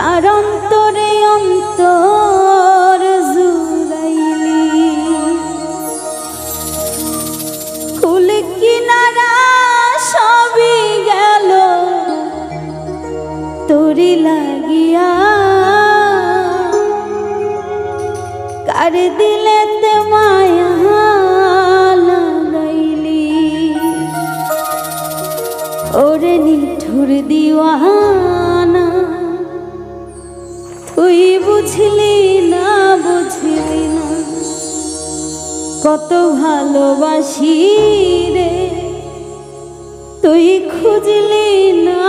কারণ তোরে অন্তর জুড়াইলি কুল কিনারা সবই গেল তোরে লাগিয়া কার দিলেতে মায়া লাগাইলি ওরে নিঠুর দিওয়ানা তুই বুঝলি না কত ভালোবাসি রে তুই খুঁজলি না